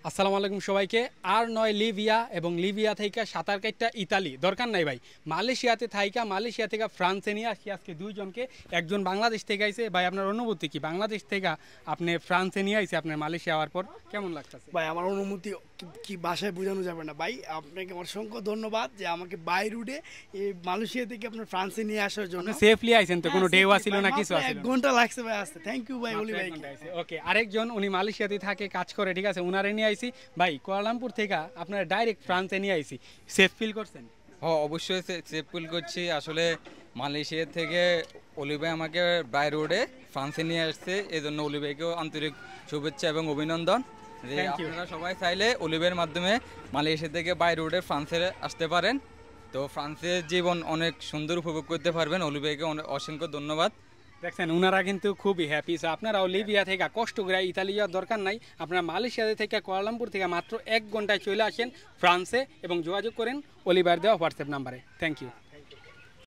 আসসালামু আলাইকুম সবাইকে। আর নয় লিবিয়া এবং লিবিয়া থেকে সাঁতার কাটটা ইতালি দরকার নাই ভাই। মালয়েশিয়াতে থাইকা মালয়েশিয়া থেকে ফ্রান্সে নিয়ে আসি আজকে দুইজনকে। একজন বাংলাদেশ থেকে আইছে। ভাই আপনার অনুভূতি কি? বাংলাদেশ থেকে আপনি ফ্রান্সে নিয়ে আইছে, আপনার মালয়েশিয়া হওয়ার পর কেমন লাগতেছে? ভাই আমার অনুমতি কি ভাষায় বোঝানো যাবে না ভাই। আপনাকে অসংখ্য ধন্যবাদ যে আমাকে বাই রুটে এই মালয়েশিয়া থেকে আপনার ফ্রান্সে নিয়ে আসার জন্য। সেফলি আইছেন তো, কোনো ঢেউ আসিল না, কিছু আসিল এক না? ঘন্টা লাগছে ভাই আসতে। থ্যাংক ইউ ভাই অলি ভাই। ওকে, আরেকজন উনি মালয়েশিয়াতে থাকে, কাজ করে, ঠিক আছে, উনারে নিয়ে আইছি। ভাই কুয়ালালামপুর থেকে আপনারা ডাইরেক্ট ফ্রান্সে নিয়ে আইছি, সেফ ফিল করছেন? হ্যাঁ, অবশ্যই সেফ ফিল করছি। আসলে মালয়েশিয়া থেকে অলি ভাই আমাকে বাই রোডে ফ্রান্সে নিয়ে আসছে, এই জন্য অলি ভাইকেও আন্তরিক শুভেচ্ছা এবং অভিনন্দন। যে আপনারা সবাই চাইলে অলি ভাইয়ের মাধ্যমে মালয়েশিয়া থেকে বাই রোডে ফ্রান্সে আসতে পারেন। তো ফ্রান্সের জীবন অনেক সুন্দর উপভোগ করতে পারবেন। অলি ভাইকে অসংখ্য ধন্যবাদ। দেখছেন উনারা কিন্তু খুবই হ্যাপি। সো আপনারাও লিবিয়া থেকে কষ্ট করে ইতালি যাওয়ার দরকার নাই, আপনারা মালয়েশিয়া থেকে কুয়ালালামপুর থেকে মাত্র 1 ঘন্টায় চলে আসেন ফ্রান্সে এবং যোগাযোগ করেন অলিভার দেওয়া হোয়াটসঅ্যাপ নাম্বারে। Thank you.